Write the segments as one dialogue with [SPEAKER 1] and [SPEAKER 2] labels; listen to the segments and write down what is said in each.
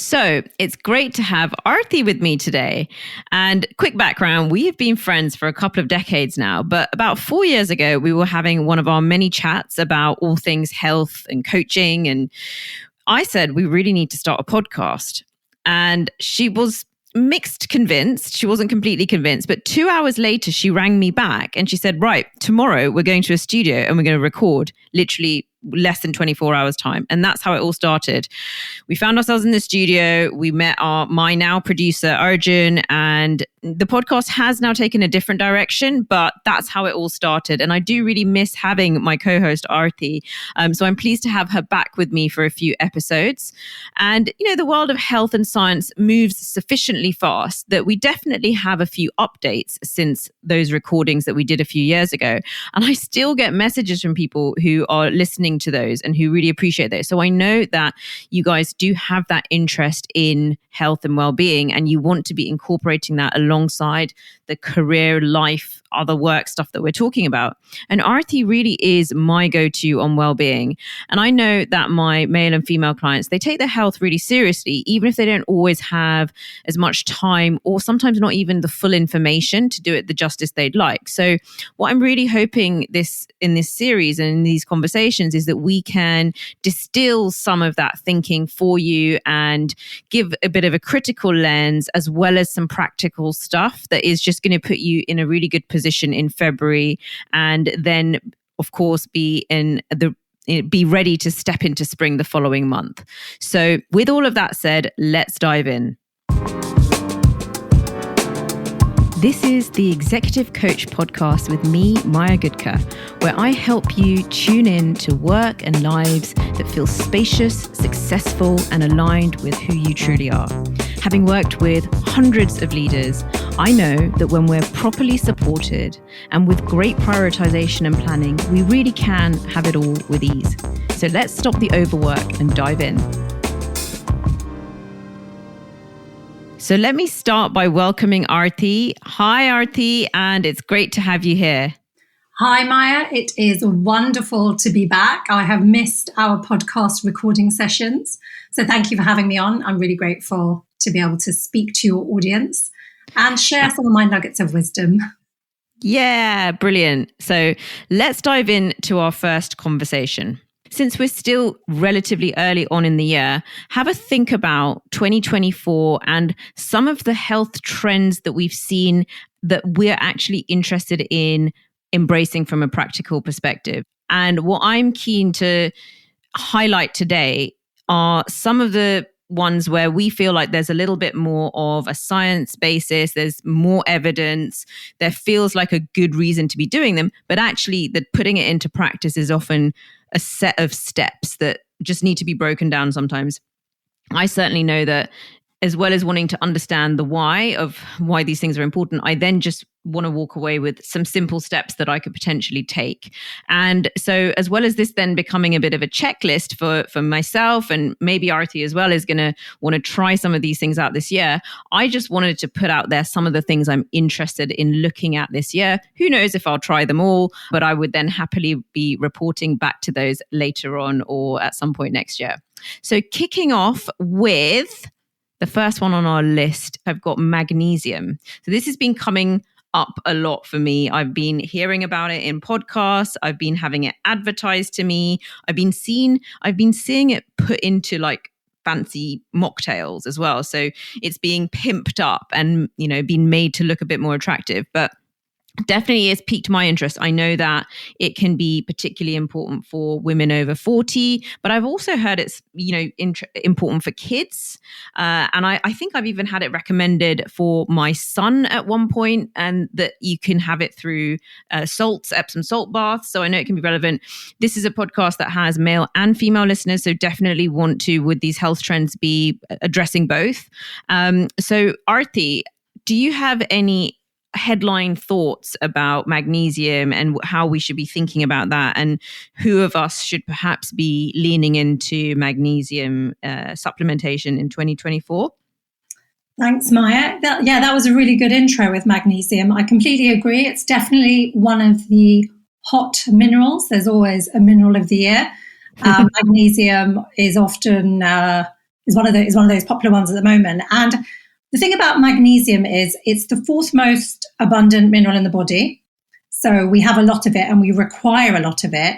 [SPEAKER 1] So it's great to have Aarti with me today. And quick background, we have been friends for a couple of decades now, but about 4 years ago, we were having one of our many chats about all things health and coaching. And I said, we really need to start a podcast. And she was mixed convinced. She wasn't completely convinced, but 2 hours later, she rang me back and she said, right, tomorrow we're going to a studio and we're going to record literally less than 24 hours time. And that's how it all started. We found ourselves in the studio. We met my now producer, Arjun, and the podcast has now taken a different direction, but that's how it all started. And I do really miss having my co-host, Aarti. So I'm pleased to have her back with me for a few episodes. And, the world of health and science moves sufficiently fast that we definitely have a few updates since those recordings that we did a few years ago. And I still get messages from people who are listening to those and who really appreciate those. So I know that you guys do have that interest in health and well-being, and you want to be incorporating that alongside the career, life, other work stuff that we're talking about. And Aarti really is my go-to on well-being. And I know that my male and female clients, they take their health really seriously, even if they don't always have as much time or sometimes not even the full information to do it the justice they'd like. So what I'm really hoping in this series and in these conversations is that we can distill some of that thinking for you and give a bit of a critical lens as well as some practical stuff that is just going to put you in a really good position in February, and then of course be ready to step into spring the following month. So with all of that said, let's dive in. This is the Executive Coach Podcast with me, Maya Gudka, where I help you tune in to work and lives that feel spacious, successful, and aligned with who you truly are. Having worked with hundreds of leaders, I know that when we're properly supported and with great prioritization and planning, we really can have it all with ease. So let's stop the overwork and dive in. So let me start by welcoming Aarti. Hi, Aarti, and it's great to have you here.
[SPEAKER 2] Hi, Maya. It is wonderful to be back. I have missed our podcast recording sessions. So thank you for having me on. I'm really grateful to be able to speak to your audience and share some of my nuggets of wisdom.
[SPEAKER 1] Yeah, brilliant. So let's dive into our first conversation. Since we're still relatively early on in the year, have a think about 2024 and some of the health trends that we've seen that we're actually interested in embracing from a practical perspective. And what I'm keen to highlight today are some of the ones where we feel like there's a little bit more of a science basis, there's more evidence, there feels like a good reason to be doing them, but actually that putting it into practice is often a set of steps that just need to be broken down sometimes. I certainly know that as well as wanting to understand the why of why these things are important, I then just want to walk away with some simple steps that I could potentially take. And so as well as this then becoming a bit of a checklist for myself, and maybe Aarti as well is going to want to try some of these things out this year, I just wanted to put out there some of the things I'm interested in looking at this year. Who knows if I'll try them all, but I would then happily be reporting back to those later on or at some point next year. So kicking off with the first one on our list, I've got magnesium. So this has been coming up a lot for me. I've been hearing about it in podcasts. I've been having it advertised to me. I've been seeing it put into like fancy mocktails as well. So it's being pimped up and, being made to look a bit more attractive. But definitely has piqued my interest. I know that it can be particularly important for women over 40, but I've also heard it's, important for kids. And I think I've even had it recommended for my son at one point, and that you can have it through Epsom salt baths. So I know it can be relevant. This is a podcast that has male and female listeners, so definitely want to, with these health trends, be addressing both. So Aarti, do you have any headline thoughts about magnesium and how we should be thinking about that, and who of us should perhaps be leaning into magnesium supplementation in 2024?
[SPEAKER 2] Thanks, Maya. That was a really good intro with magnesium. I completely agree. It's definitely one of the hot minerals. There's always a mineral of the year. Magnesium is often is one of those popular ones at the moment. And the thing about magnesium is it's the fourth most abundant mineral in the body. So we have a lot of it and we require a lot of it.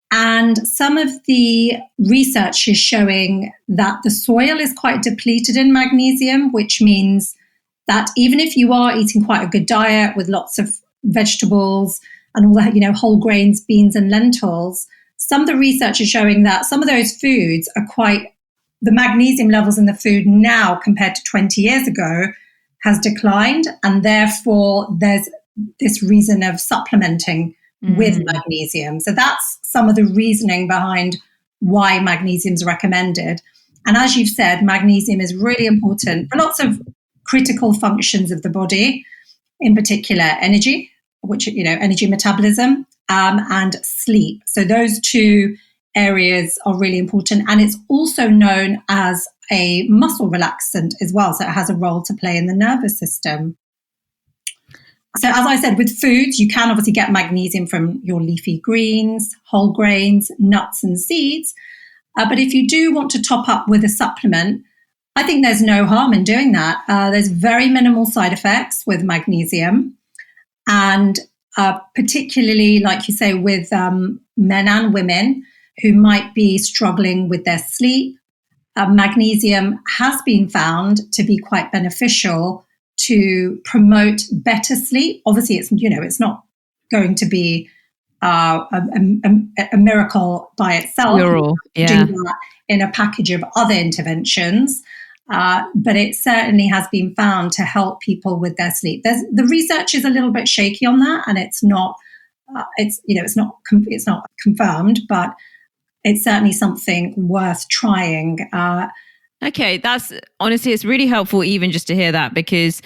[SPEAKER 2] And some of the research is showing that the soil is quite depleted in magnesium, which means that even if you are eating quite a good diet with lots of vegetables and all that, whole grains, beans and lentils, some of the research is showing that some of those foods are the magnesium levels in the food now compared to 20 years ago has declined. And therefore there's this reason of supplementing with magnesium. So that's some of the reasoning behind why magnesium is recommended. And as you've said, magnesium is really important for lots of critical functions of the body, in particular energy, energy metabolism, and sleep. So those two areas are really important. And it's also known as a muscle relaxant as well. So it has a role to play in the nervous system. So as I said, with foods, you can obviously get magnesium from your leafy greens, whole grains, nuts and seeds. But if you do want to top up with a supplement, I think there's no harm in doing that. There's very minimal side effects with magnesium. And particularly, like you say, with men and women who might be struggling with their sleep, magnesium has been found to be quite beneficial to promote better sleep. Obviously, it's not going to be a miracle by itself. Do that in a package of other interventions, but it certainly has been found to help people with their sleep. The research is a little bit shaky on that, and it's not confirmed, but it's certainly something worth trying.
[SPEAKER 1] Okay, it's really helpful even just to hear that, because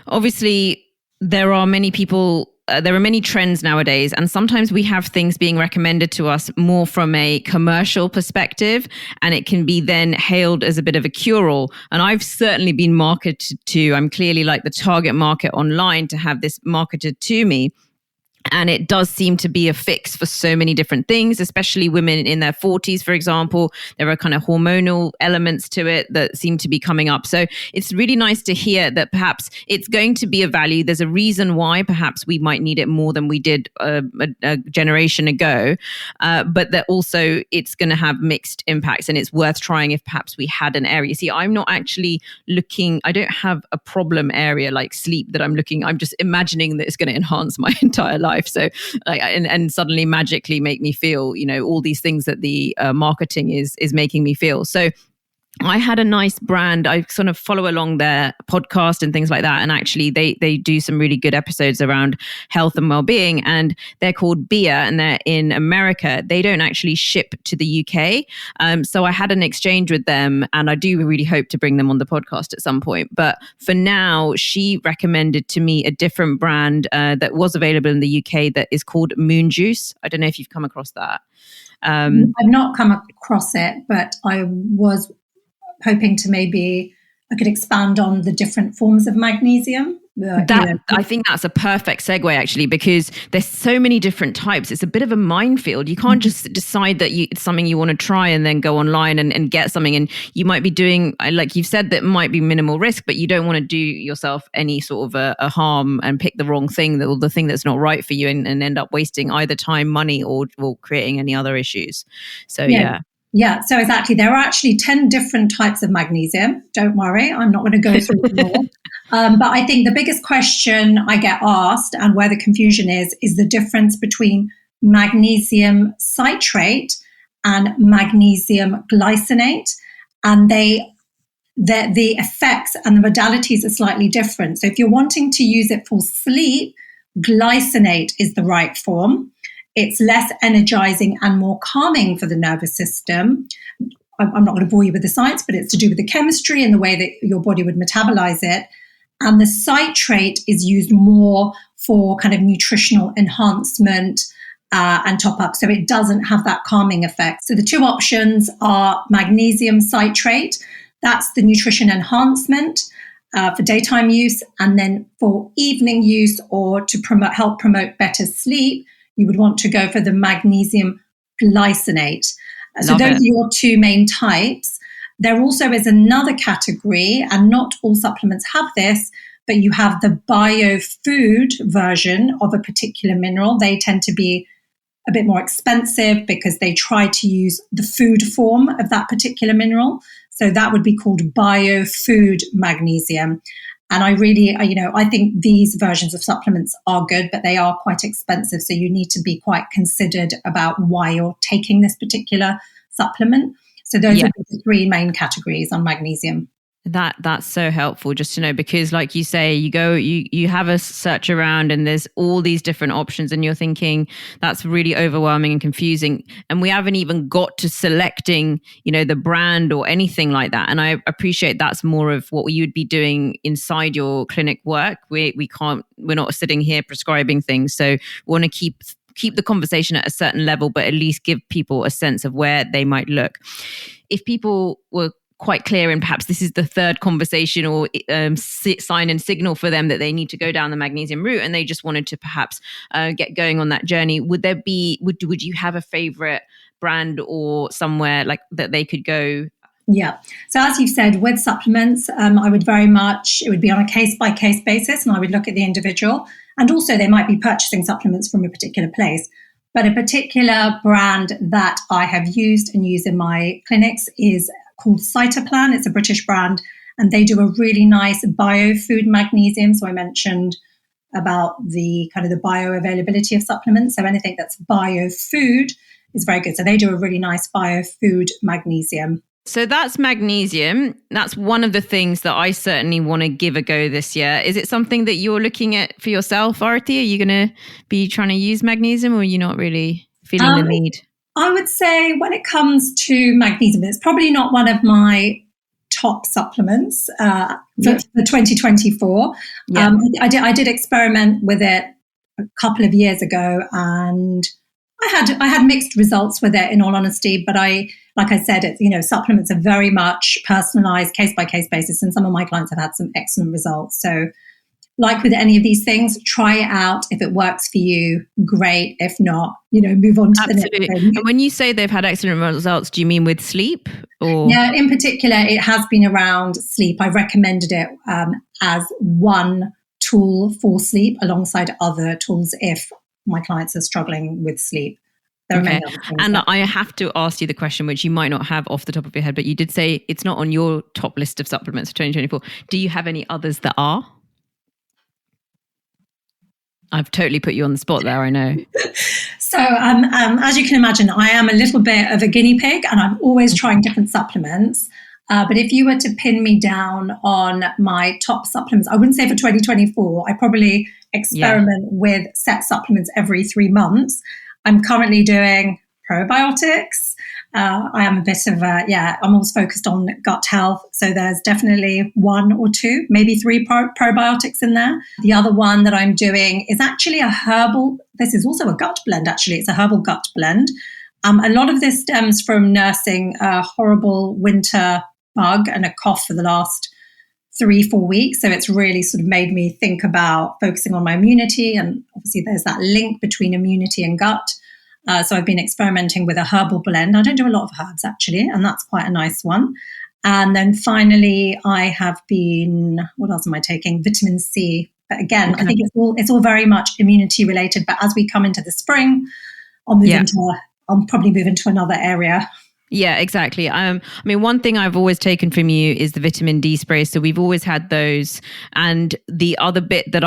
[SPEAKER 1] obviously there are many people, there are many trends nowadays, and sometimes we have things being recommended to us more from a commercial perspective, and it can be then hailed as a bit of a cure-all. And I've certainly been marketed to, I'm clearly like the target market online to have this marketed to me. And it does seem to be a fix for so many different things, especially women in their 40s, for example. There are kind of hormonal elements to it that seem to be coming up. So it's really nice to hear that perhaps it's going to be a value. There's a reason why perhaps we might need it more than we did a generation ago, but that also it's going to have mixed impacts, and it's worth trying if perhaps we had an area. See, I'm not actually I don't have a problem area like sleep that I'm just imagining that it's going to enhance my entire life. So and suddenly magically make me feel, all these things that the marketing is making me feel. So I had a nice brand. I sort of follow along their podcast and things like that. And actually they do some really good episodes around health and well-being, and they're called Bia, and they're in America. They don't actually ship to the UK. So I had an exchange with them, and I do really hope to bring them on the podcast at some point. But for now, she recommended to me a different brand that was available in the UK that is called Moon Juice. I don't know if you've come across that.
[SPEAKER 2] I've not come across it, but I was hoping to maybe I could expand on the different forms of magnesium.
[SPEAKER 1] I think that's a perfect segue, actually, because there's so many different types. It's a bit of a minefield. You can't just decide that it's something you want to try and then go online and get something. And you might be doing, like you've said, that might be minimal risk, but you don't want to do yourself any sort of a harm and pick the wrong thing, or the thing that's not right for you, and end up wasting either time, money, or creating any other issues. So, yeah.
[SPEAKER 2] Yeah, so exactly. There are actually 10 different types of magnesium. Don't worry, I'm not going to go through them all. But I think the biggest question I get asked, and where the confusion is the difference between magnesium citrate and magnesium glycinate. And the effects and the modalities are slightly different. So if you're wanting to use it for sleep, glycinate is the right form. It's less energizing and more calming for the nervous system. I'm not going to bore you with the science, but it's to do with the chemistry and the way that your body would metabolize it. And the citrate is used more for kind of nutritional enhancement and top up. So it doesn't have that calming effect. So the two options are magnesium citrate. That's the nutrition enhancement for daytime use. And then for evening use, or to help promote better sleep, you would want to go for the magnesium glycinate. So those are your two main types. There also is another category, and not all supplements have this, but you have the biofood version of a particular mineral. They tend to be a bit more expensive because they try to use the food form of that particular mineral. So that would be called biofood magnesium. And I think these versions of supplements are good, but they are quite expensive. So you need to be quite considered about why you're taking this particular supplement. So those are the three main categories on magnesium.
[SPEAKER 1] That's so helpful just to know, because like you say, you have a search around and there's all these different options and you're thinking that's really overwhelming and confusing. And we haven't even got to selecting, the brand or anything like that. And I appreciate that's more of what you would be doing inside your clinic work. We're not sitting here prescribing things. So we want to keep the conversation at a certain level, but at least give people a sense of where they might look. If people were quite clear, and perhaps this is the third conversation or sign and signal for them that they need to go down the magnesium route, and they just wanted to perhaps get going on that journey, would you have a favorite brand or somewhere like that they could go?
[SPEAKER 2] Yeah. So as you've said, with supplements, it would be on a case-by-case basis, and I would look at the individual. And also they might be purchasing supplements from a particular place. But a particular brand that I have used and use in my clinics is called Cytoplan. It's a British brand, and they do a really nice biofood magnesium. So I mentioned about the kind of the bioavailability of supplements. So anything that's biofood is very good. So they do a really nice biofood magnesium.
[SPEAKER 1] So that's magnesium. That's one of the things that I certainly want to give a go this year. Is it something that you're looking at for yourself, Aarti? Are you going to be trying to use magnesium, or are you not really feeling the need?
[SPEAKER 2] I would say when it comes to magnesium, it's probably not one of my top supplements for 2024. Yeah. I did experiment with it a couple of years ago, and I had mixed results with it, in all honesty. But like I said, supplements are very much personalized, case by case basis, and some of my clients have had some excellent results. So, like with any of these things, try it out. If it works for you, great. If not, move on to the next thing.
[SPEAKER 1] And when you say they've had excellent results, do you mean with sleep? Or?
[SPEAKER 2] Yeah, in particular, it has been around sleep. I recommended it as one tool for sleep alongside other tools if my clients are struggling with sleep.
[SPEAKER 1] Okay. And I have to ask you the question, which you might not have off the top of your head, but you did say it's not on your top list of supplements for 2024. Do you have any others that are? I've totally put you on the spot there, I know.
[SPEAKER 2] So as you can imagine, I am a little bit of a guinea pig, and I'm always trying different supplements. But if you were to pin me down on my top supplements, I wouldn't say for 2024. I probably experiment with set supplements every 3 months. I'm currently doing probiotics. I am a bit of I'm always focused on gut health. So there's definitely 1 or 2, maybe 3 probiotics in there. The other one that I'm doing is actually a herbal. This is also a gut blend, actually. It's a herbal gut blend. A lot of this stems from nursing a horrible winter bug and a cough for the last 3-4 weeks. So it's really sort of made me think about focusing on my immunity. And obviously there's that link between immunity and gut. So I've been experimenting with a herbal blend. I don't do a lot of herbs, actually, and that's quite a nice one. And then finally, I have been, what else am I taking? Vitamin C. But again, I think it's all very much immunity related. But as we come into the spring, I'll probably move into another area.
[SPEAKER 1] Yeah, exactly. One thing I've always taken from you is the vitamin D spray. So we've always had those. And the other bit that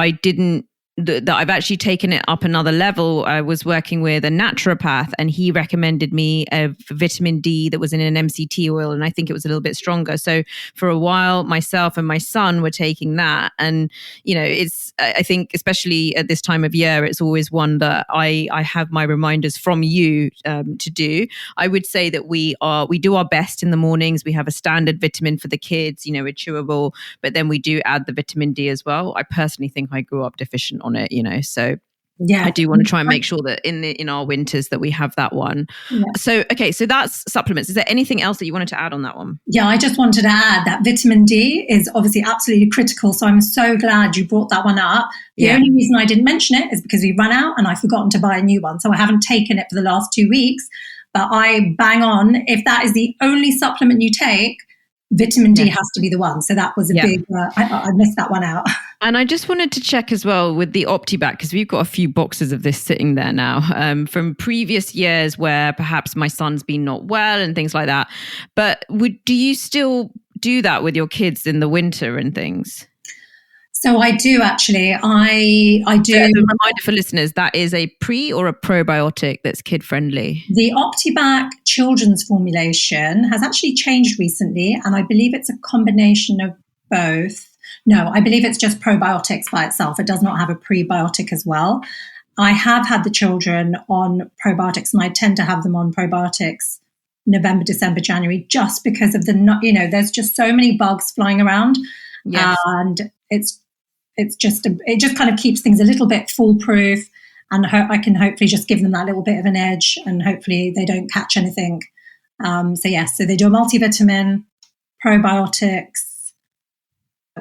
[SPEAKER 1] that I've actually taken it up another level. I was working with a naturopath, and he recommended me a vitamin D that was in an MCT oil, and I think it was a little bit stronger. So for a while, myself and my son were taking that, and I think especially at this time of year, it's always one that I have my reminders from you to do. I would say that we do our best in the mornings. We have a standard vitamin for the kids, a chewable, but then we do add the vitamin D as well. I personally think I grew up deficient on it, so I do want to try and make sure that in our winters that we have that one. So that's supplements. Is there anything else that you wanted to add on that one?
[SPEAKER 2] I just wanted to add that vitamin D is obviously absolutely critical, so I'm so glad you brought that one up. The only reason I didn't mention it is because we ran out and I've forgotten to buy a new one, so I haven't taken it for the last 2 weeks. But I bang on, if that is the only supplement you take, vitamin D has to be the one. So that was a big, I missed that one out.
[SPEAKER 1] And I just wanted to check as well with the OptiBac, because we've got a few boxes of this sitting there now from previous years where perhaps my son's been not well and things like that. But do you still do that with your kids in the winter and things?
[SPEAKER 2] So I do actually. I do.
[SPEAKER 1] As a reminder for listeners, that is a pre or a probiotic that's kid friendly.
[SPEAKER 2] The OptiBac children's formulation has actually changed recently, and I believe it's a combination of both. No, I believe it's just probiotics by itself. It does not have a prebiotic as well. I have had the children on probiotics, and I tend to have them on probiotics November, December, January, just because of there's just so many bugs flying around. Yes. And it just kind of keeps things a little bit foolproof, and I can hopefully just give them that little bit of an edge, and hopefully they don't catch anything. So they do a multivitamin, probiotics.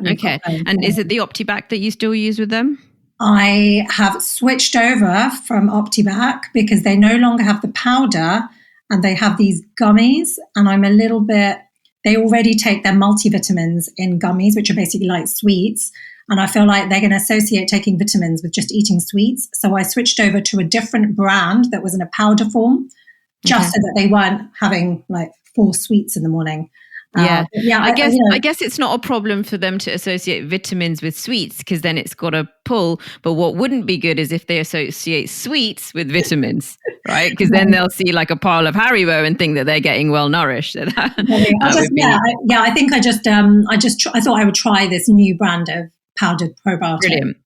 [SPEAKER 1] Okay. And is it the OptiBac that you still use with them?
[SPEAKER 2] I have switched over from OptiBac because they no longer have the powder and they have these gummies, and they already take their multivitamins in gummies, which are basically like sweets. And I feel like they're going to associate taking vitamins with just eating sweets. So I switched over to a different brand that was in a powder form, just so that they weren't having like 4 sweets in the morning.
[SPEAKER 1] I guess it's not a problem for them to associate vitamins with sweets, because then it's got a pull. But what wouldn't be good is if they associate sweets with vitamins, right? Because then they'll see like a pile of Haribo and think that they're getting well nourished. I thought I would try this new brand of powdered probiotic. Brilliant.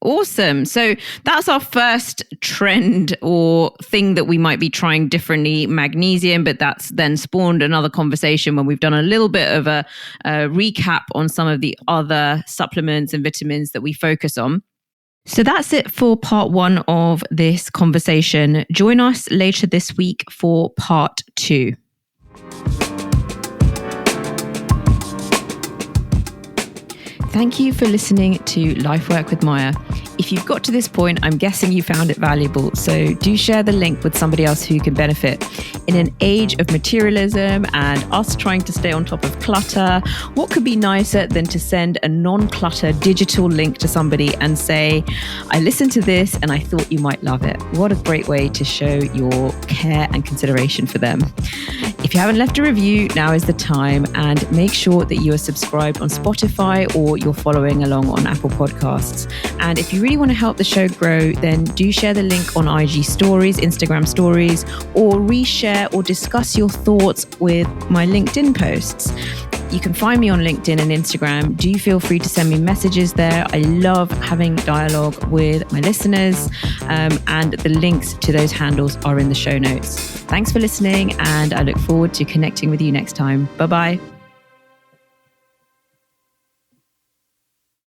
[SPEAKER 1] Awesome. So that's our first trend or thing that we might be trying differently, magnesium, but that's then spawned another conversation when we've done a little bit of a recap on some of the other supplements and vitamins that we focus on. So that's it for part 1 of this conversation. Join us later this week for part 2. Thank you for listening to Life Work with Maya. If you've got to this point, I'm guessing you found it valuable. So do share the link with somebody else who can benefit. In an age of materialism and us trying to stay on top of clutter, what could be nicer than to send a non-clutter digital link to somebody and say, I listened to this and I thought you might love it. What a great way to show your care and consideration for them. If you haven't left a review, now is the time, and make sure that you are subscribed on Spotify or you're following along on Apple Podcasts. And if you really want to help the show grow, then do share the link on IG stories, Instagram stories, or reshare or discuss your thoughts with my LinkedIn posts. You can find me on LinkedIn and Instagram. Do feel free to send me messages there. I love having dialogue with my listeners, and the links to those handles are in the show notes. Thanks for listening, and I look forward to connecting with you next time. Bye-bye.